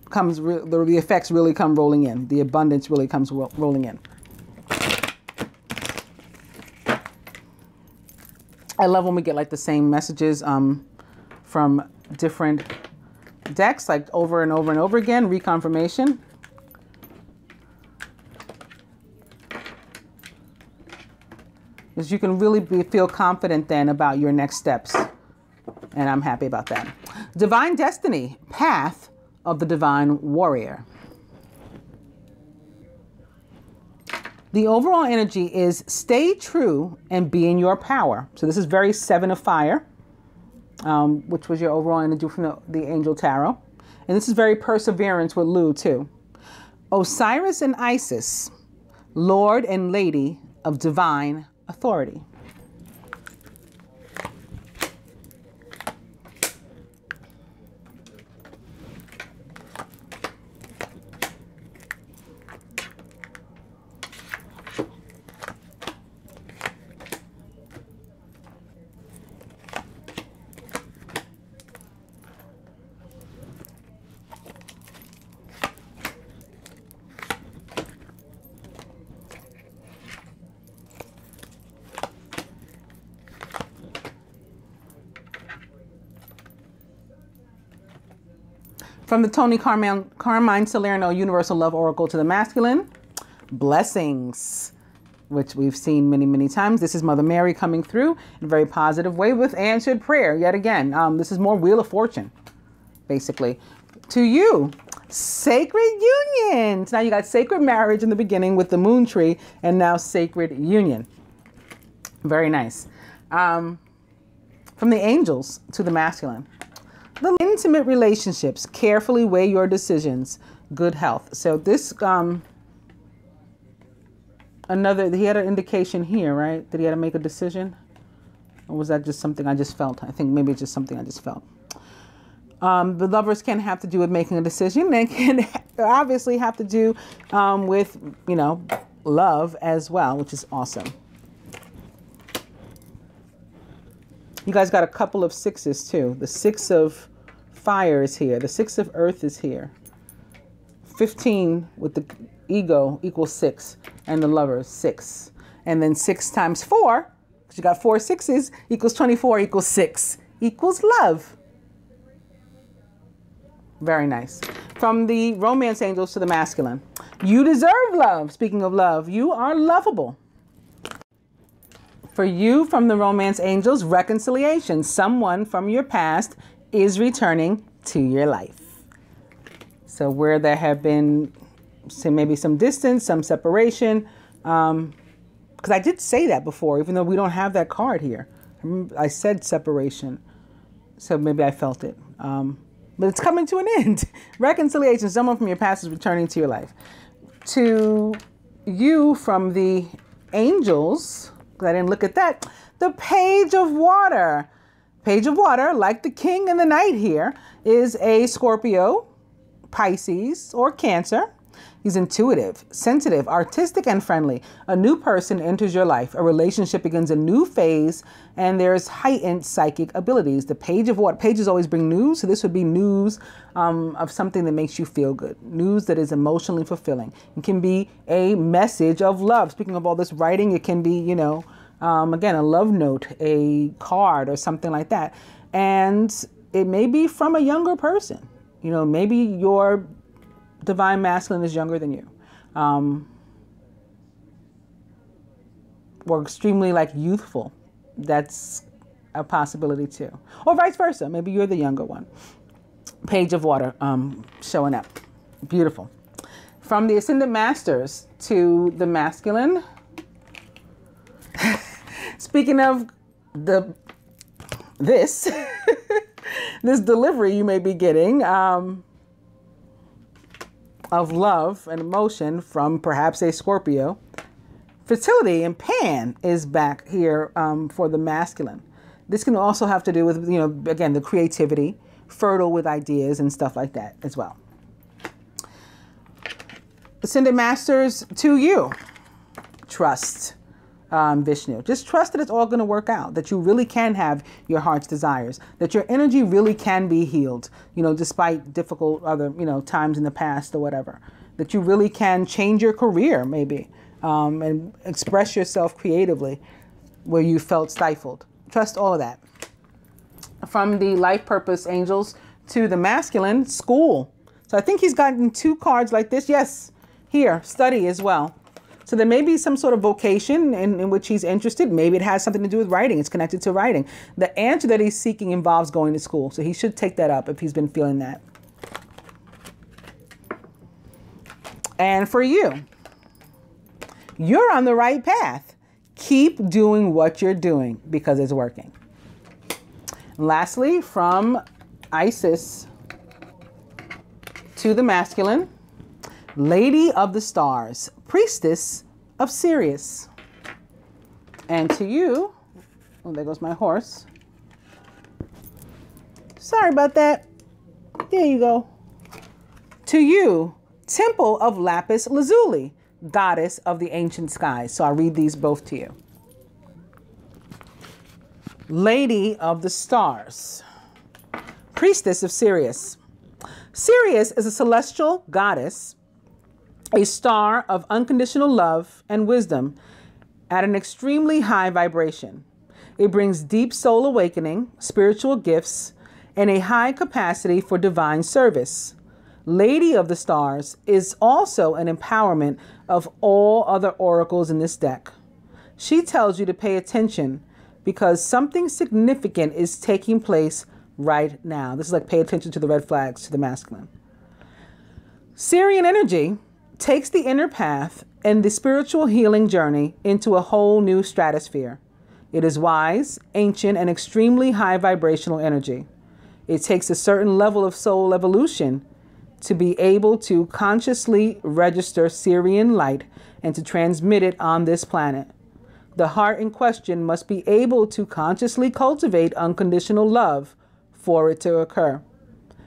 S1: comes, the effects really come rolling in. The abundance really comes rolling in. I love when we get like the same messages from different decks, like over and over and over again, reconfirmation. Because you can really feel confident then about your next steps. And I'm happy about that. Divine destiny, path of the divine warrior. The overall energy is stay true and be in your power. So this is very 7 of fire, which was your overall energy from the Angel Tarot. And this is very perseverance with Lu too. Osiris and Isis, Lord and Lady of divine authority. From the Tony Carmine Salerno Universal Love Oracle to the Masculine, blessings, which we've seen many, many times. This is Mother Mary coming through in a very positive way with answered prayer. Yet again, this is more Wheel of Fortune, basically. To you, sacred union. So now you got sacred marriage in the beginning with the moon tree, and now sacred union. Very nice. From the angels to the masculine. The intimate relationships, carefully weigh your decisions, good health. So this, he had an indication here, right? That he had to make a decision? Or was that just something I just felt? I think maybe it's just something I just felt. The lovers can have to do with making a decision. They can obviously have to do with, you know, love as well, which is awesome. You guys got a couple of 6s too. The 6 of fire is here. The 6 of earth is here. 15 with the ego equals 6. And the lovers, 6. And then 6 times 4, because you got 4 6s, equals 24 equals 6. Equals love. Very nice. From the romance angels to the masculine. You deserve love. Speaking of love, you are lovable. For you, from the romance angels, reconciliation. Someone from your past is returning to your life. So where there have been maybe some distance, some separation, because I did say that before, even though we don't have that card here. I said separation, so maybe I felt it. But it's coming to an end. Reconciliation. Someone from your past is returning to your life. To you, from the angels, I didn't look at that. The Page of Water. Page of Water, like the King and the Knight here, is a Scorpio, Pisces, or Cancer. He's intuitive, sensitive, artistic, and friendly. A new person enters your life. A relationship begins a new phase, and there's heightened psychic abilities. The Page of Water. Pages always bring news, so this would be news of something that makes you feel good. News that is emotionally fulfilling. It can be a message of love. Speaking of all this writing, it can be, you know, again, a love note, a card, or something like that. And it may be from a younger person. You know, maybe your divine masculine is younger than you, or extremely like youthful. That's a possibility too, or vice versa. Maybe you're the younger one. Page of Water showing up. Beautiful. From the Ascendant Masters to the masculine. Speaking of this delivery you may be getting of love and emotion from perhaps a Scorpio. Fertility and Pan is back here for the masculine. This can also have to do with, you know, again, the creativity, fertile with ideas and stuff like that as well. Ascendant Masters to you. Trust. Vishnu. Just trust that it's all going to work out, that you really can have your heart's desires, that your energy really can be healed, despite difficult other, times in the past or whatever, that you really can change your career maybe, and express yourself creatively where you felt stifled. Trust all of that. From the life purpose angels to the masculine, school. So I think he's gotten 2 cards like this. Yes, here, study as well. So there may be some sort of vocation in which he's interested. Maybe it has something to do with writing. It's connected to writing. The answer that he's seeking involves going to school. So he should take that up if he's been feeling that. And for you, you're on the right path. Keep doing what you're doing because it's working. Lastly, from Isis to the masculine, Lady of the Stars, Priestess of Sirius. And to you, oh, there goes my horse. Sorry about that. There you go. To you, Temple of Lapis Lazuli, Goddess of the Ancient Skies. So I'll read these both to you. Lady of the Stars, Priestess of Sirius. Sirius is a celestial goddess, a star of unconditional love and wisdom at an extremely high vibration. It brings deep soul awakening, spiritual gifts, and a high capacity for divine service. Lady of the Stars is also an empowerment of all other oracles in this deck. She tells you to pay attention because something significant is taking place right now. This is like pay attention to the red flags to the masculine. Sirian energy takes the inner path and the spiritual healing journey into a whole new stratosphere. It is wise, ancient, and extremely high vibrational energy. It takes a certain level of soul evolution to be able to consciously register Sirian light and to transmit it on this planet. The heart in question must be able to consciously cultivate unconditional love for it to occur.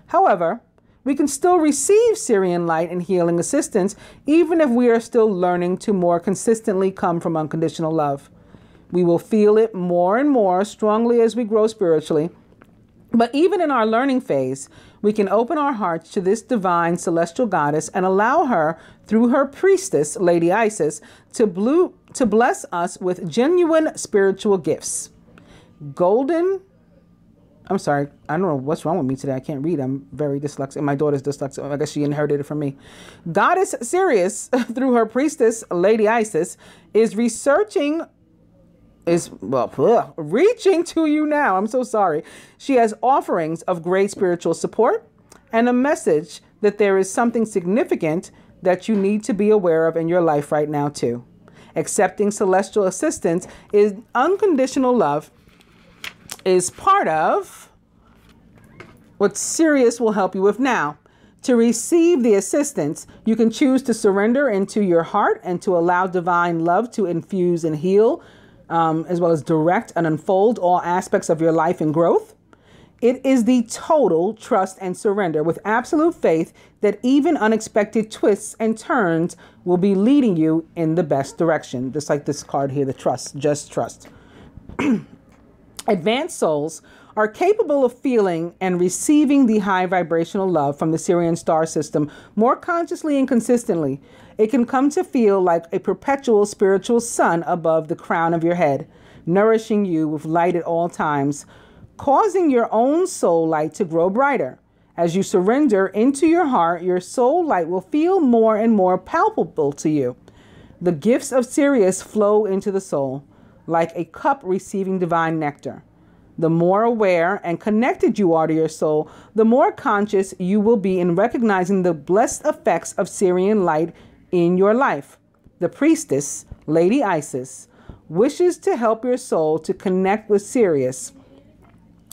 S1: However, we can still receive Sirian light and healing assistance even if we are still learning to more consistently come from unconditional love. We will feel it more and more strongly as we grow spiritually. But even in our learning phase, we can open our hearts to this divine celestial goddess and allow her, through her priestess, Lady Isis, to bless us with genuine spiritual gifts. I'm sorry, I don't know what's wrong with me today. I can't read. I'm very dyslexic. My daughter's dyslexic. I guess she inherited it from me. Goddess Sirius, through her priestess, Lady Isis, is reaching to you now. I'm so sorry. She has offerings of great spiritual support and a message that there is something significant that you need to be aware of in your life right now too. Accepting celestial assistance is unconditional love is part of what Sirius will help you with now. To receive the assistance, you can choose to surrender into your heart and to allow divine love to infuse and heal, as well as direct and unfold all aspects of your life and growth. It is the total trust and surrender with absolute faith that even unexpected twists and turns will be leading you in the best direction. Just like this card here, the trust, just trust. Advanced souls are capable of feeling and receiving the high vibrational love from the Sirian star system more consciously and consistently. It can come to feel like a perpetual spiritual sun above the crown of your head, nourishing you with light at all times, causing your own soul light to grow brighter. As you surrender into your heart, your soul light will feel more and more palpable to you. The gifts of Sirius flow into the soul, like a cup receiving divine nectar. The more aware and connected you are to your soul, the more conscious you will be in recognizing the blessed effects of Sirian light in your life. The priestess, Lady Isis, wishes to help your soul to connect with Sirius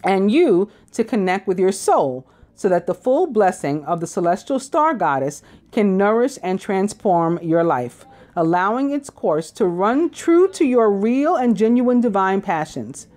S1: and you to connect with your soul so that the full blessing of the celestial star goddess can nourish and transform your life, allowing its course to run true to your real and genuine divine passions.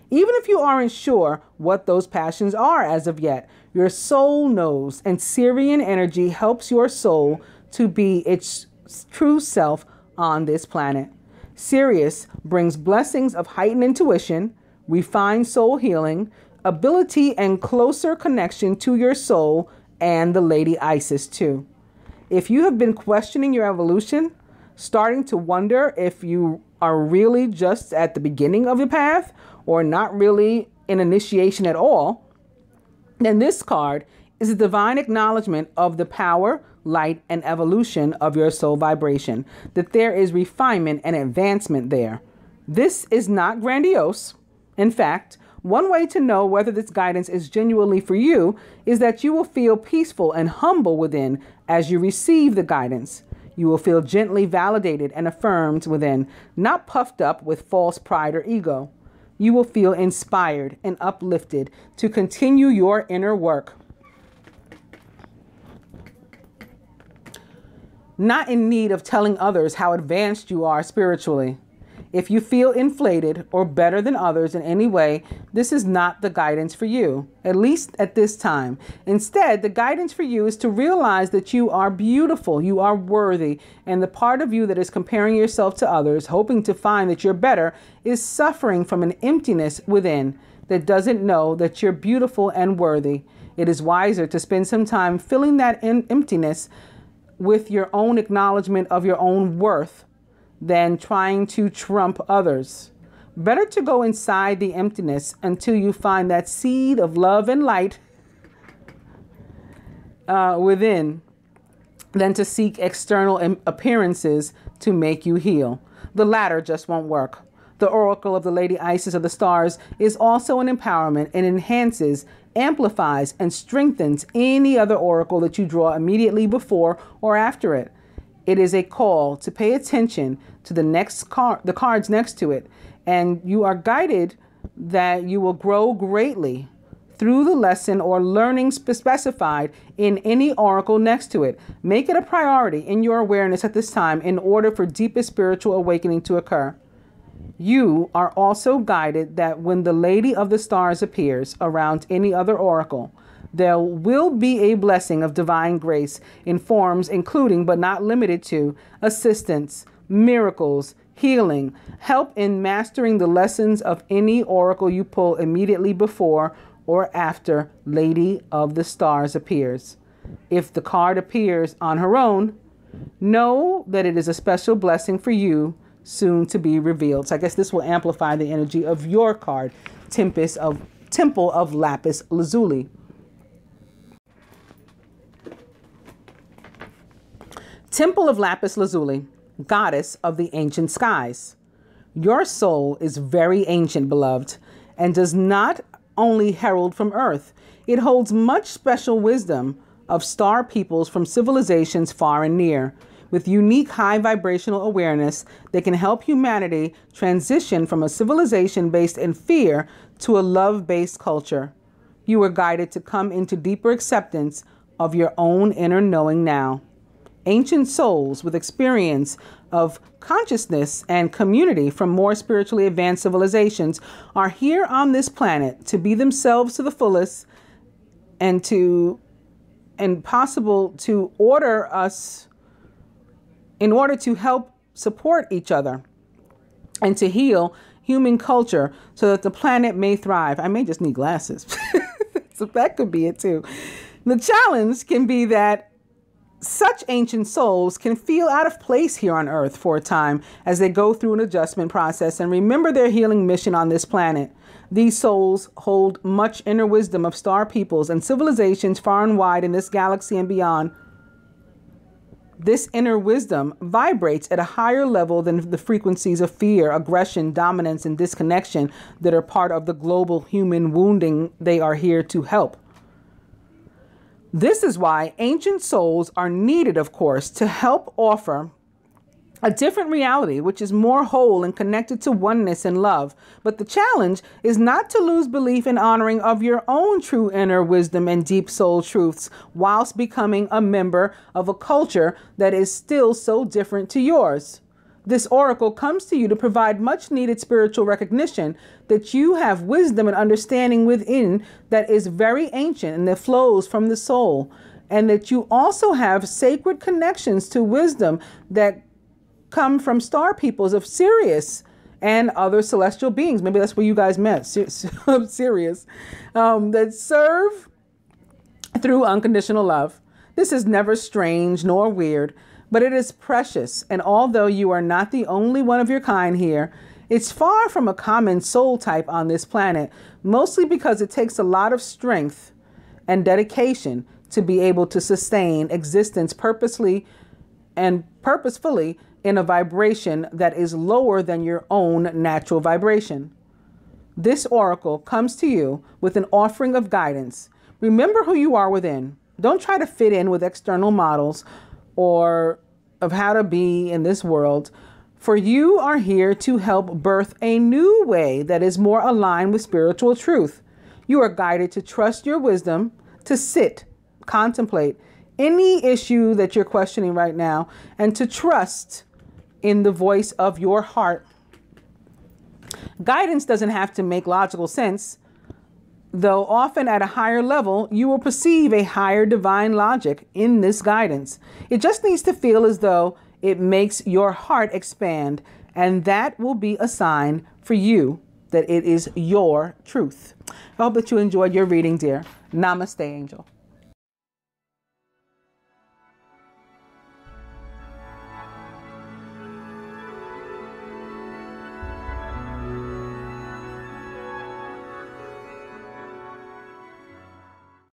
S1: Even if you aren't sure what those passions are as of yet, your soul knows, and Sirian energy helps your soul to be its true self on this planet. Sirius brings blessings of heightened intuition, refined soul healing, ability and closer connection to your soul and the Lady Isis too. If you have been questioning your evolution, starting to wonder if you are really just at the beginning of the path or not really in initiation at all, then this card is a divine acknowledgement of the power, light, and evolution of your soul vibration, that there is refinement and advancement there. This is not grandiose. In fact, one way to know whether this guidance is genuinely for you is that you will feel peaceful and humble within as you receive the guidance. You will feel gently validated and affirmed within, not puffed up with false pride or ego. You will feel inspired and uplifted to continue your inner work. Not in need of telling others how advanced you are spiritually. If you feel inflated or better than others in any way, this is not the guidance for you, at least at this time. Instead, the guidance for you is to realize that you are beautiful, you are worthy, and the part of you that is comparing yourself to others, hoping to find that you're better, is suffering from an emptiness within that doesn't know that you're beautiful and worthy. It is wiser to spend some time filling that emptiness with your own acknowledgement of your own worth than trying to trump others. Better to go inside the emptiness until you find that seed of love and light within than to seek external appearances to make you heal. The latter just won't work. The oracle of the Lady Isis of the stars is also an empowerment and enhances, amplifies, and strengthens any other oracle that you draw immediately before or after it. It is a call to pay attention to the cards next to it, and you are guided that you will grow greatly through the lesson or learning specified in any oracle next to it. Make it a priority in your awareness at this time in order for deepest spiritual awakening to occur. You are also guided that when the Lady of the Stars appears around any other oracle, there will be a blessing of divine grace in forms including but not limited to assistance, miracles, healing, help in mastering the lessons of any oracle you pull immediately before or after Lady of the Stars appears. If the card appears on her own, know that it is a special blessing for you soon to be revealed. So I guess this will amplify the energy of your card, Temple of Lapis Lazuli. Temple of Lapis Lazuli, goddess of the ancient skies. Your soul is very ancient, beloved, and does not only herald from earth. It holds much special wisdom of star peoples from civilizations far and near, with unique high vibrational awareness that can help humanity transition from a civilization based in fear to a love-based culture. You are guided to come into deeper acceptance of your own inner knowing now. Ancient souls with experience of consciousness and community from more spiritually advanced civilizations are here on this planet to be themselves to the fullest and possible to order us in order to help support each other and to heal human culture so that the planet may thrive. I may just need glasses. So that could be it too. The challenge can be that such ancient souls can feel out of place here on Earth for a time as they go through an adjustment process and remember their healing mission on this planet. These souls hold much inner wisdom of star peoples and civilizations far and wide in this galaxy and beyond. This inner wisdom vibrates at a higher level than the frequencies of fear, aggression, dominance, and disconnection that are part of the global human wounding they are here to help. This is why ancient souls are needed, of course, to help offer a different reality, which is more whole and connected to oneness and love. But the challenge is not to lose belief in honoring of your own true inner wisdom and deep soul truths, whilst becoming a member of a culture that is still so different to yours. This oracle comes to you to provide much needed spiritual recognition that you have wisdom and understanding within that is very ancient and that flows from the soul, and that you also have sacred connections to wisdom that come from star peoples of Sirius and other celestial beings. Maybe that's where you guys met, Sirius, that serve through unconditional love. This is never strange nor weird, but it is precious. And although you are not the only one of your kind here, it's far from a common soul type on this planet, mostly because it takes a lot of strength and dedication to be able to sustain existence purposefully in a vibration that is lower than your own natural vibration. This oracle comes to you with an offering of guidance. Remember who you are within. Don't try to fit in with external models or of how to be in this world, for you are here to help birth a new way that is more aligned with spiritual truth. You are guided to trust your wisdom, to sit, contemplate any issue that you're questioning right now, and to trust in the voice of your heart. Guidance doesn't have to make logical sense, though often at a higher level, you will perceive a higher divine logic in this guidance. It just needs to feel as though it makes your heart expand, and that will be a sign for you that it is your truth. I hope that you enjoyed your reading, dear. Namaste, angel.